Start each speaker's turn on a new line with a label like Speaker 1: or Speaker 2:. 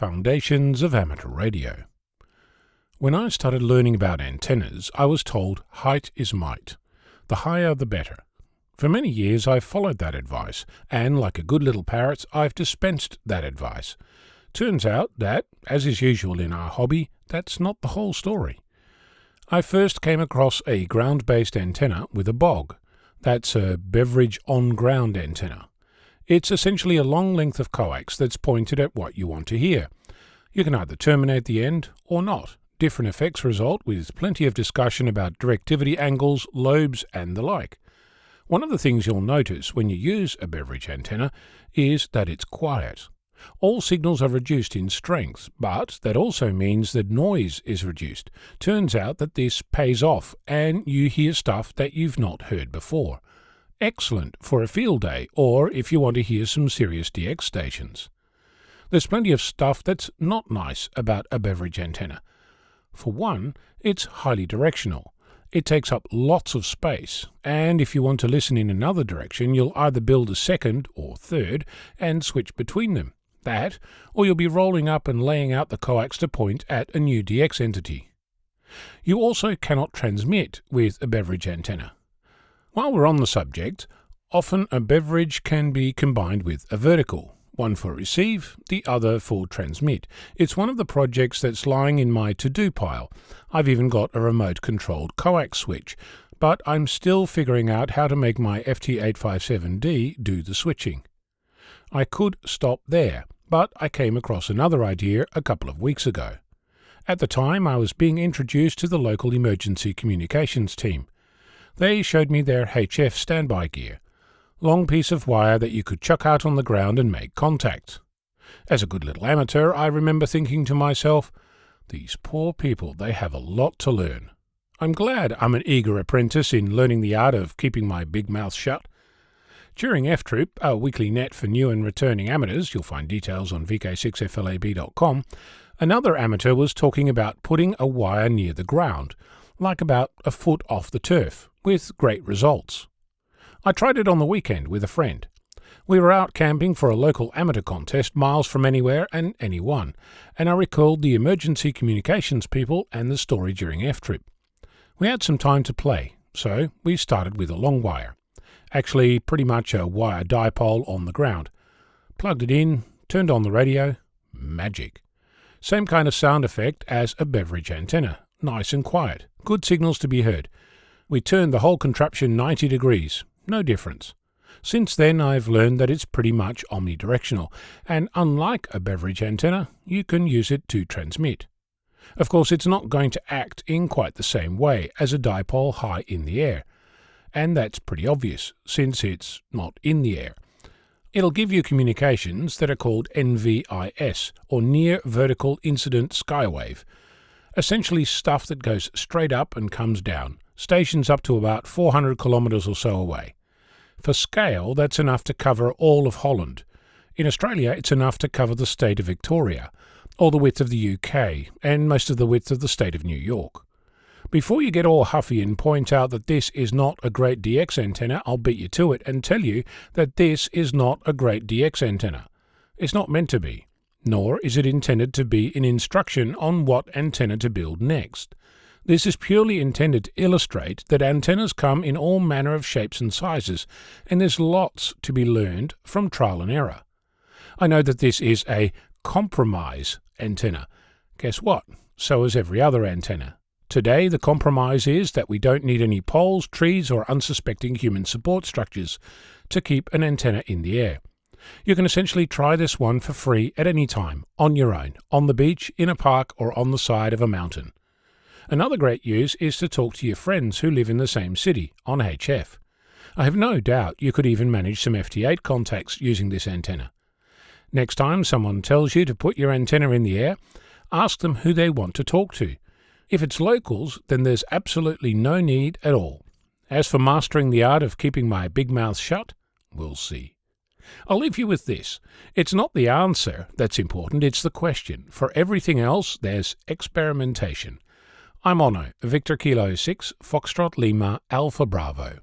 Speaker 1: Foundations of Amateur Radio. When I started learning about antennas, I was told height is might. The higher the better. For many years I've followed that advice, and like a good little parrot, I've dispensed that advice. Turns out that, as is usual in our hobby, that's not the whole story. I first came across a ground-based antenna with a bog. That's a Beverage On Ground antenna. It's essentially a long length of coax that's pointed at what you want to hear. You can either terminate the end or not. Different effects result, with plenty of discussion about directivity angles, lobes and the like. One of the things you'll notice when you use a beverage antenna is that it's quiet. All signals are reduced in strength, but that also means that noise is reduced. Turns out that this pays off and you hear stuff that you've not heard before. Excellent for a field day or if you want to hear some serious DX stations. There's plenty of stuff that's not nice about a beverage antenna. For one, it's highly directional. It takes up lots of space, and if you want to listen in another direction, you'll either build a second or third and switch between them. That, or you'll be rolling up and laying out the coax to point at a new DX entity. You also cannot transmit with a beverage antenna. While we're on the subject, often a beverage can be combined with a vertical, one for receive, the other for transmit. It's one of the projects that's lying in my to-do pile. I've even got a remote-controlled coax switch, but I'm still figuring out how to make my FT857D do the switching. I could stop there, but I came across another idea a couple of weeks ago. At the time, I was being introduced to the local emergency communications team. They showed me their HF standby gear. Long piece of wire that you could chuck out on the ground and make contact. As a good little amateur, I remember thinking to myself, these poor people, they have a lot to learn. I'm glad I'm an eager apprentice in learning the art of keeping my big mouth shut. During F-Troop, a weekly net for new and returning amateurs, you'll find details on vk6flab.com, another amateur was talking about putting a wire near the ground, like about a foot off the turf, with great results. I tried it on the weekend with a friend. We were out camping for a local amateur contest miles from anywhere and anyone, and I recalled the emergency communications people and the story during F-Trip. We had some time to play, so we started with a long wire. Actually, pretty much a wire dipole on the ground. Plugged it in, turned on the radio. Magic. Same kind of sound effect as a beverage antenna. Nice and quiet. Good signals to be heard. We turned the whole contraption 90 degrees. No difference. Since then I've learned that it's pretty much omnidirectional, and unlike a beverage antenna, you can use it to transmit. Of course, it's not going to act in quite the same way as a dipole high in the air, and that's pretty obvious, since it's not in the air. It'll give you communications that are called NVIS, or Near Vertical Incident Skywave. Essentially stuff that goes straight up and comes down, stations up to about 400 kilometres or so away. For scale, that's enough to cover all of Holland. In Australia, it's enough to cover the state of Victoria, or the width of the UK, and most of the width of the state of New York. Before you get all huffy and point out that this is not a great DX antenna, I'll beat you to it and tell you that this is not a great DX antenna. It's not meant to be, nor is it intended to be an instruction on what antenna to build next. This is purely intended to illustrate that antennas come in all manner of shapes and sizes, and there's lots to be learned from trial and error. I know that this is a compromise antenna. Guess what? So is every other antenna. Today, the compromise is that we don't need any poles, trees, or unsuspecting human support structures to keep an antenna in the air. You can essentially try this one for free at any time, on your own, on the beach, in a park, or on the side of a mountain. Another great use is to talk to your friends who live in the same city, on HF. I have no doubt you could even manage some FT8 contacts using this antenna. Next time someone tells you to put your antenna in the air, ask them who they want to talk to. If it's locals, then there's absolutely no need at all. As for mastering the art of keeping my big mouth shut, we'll see. I'll leave you with this. It's not the answer that's important, it's the question. For everything else, there's experimentation. I'm Ono, Victor Kilo 6, Foxtrot Lima, Alpha Bravo.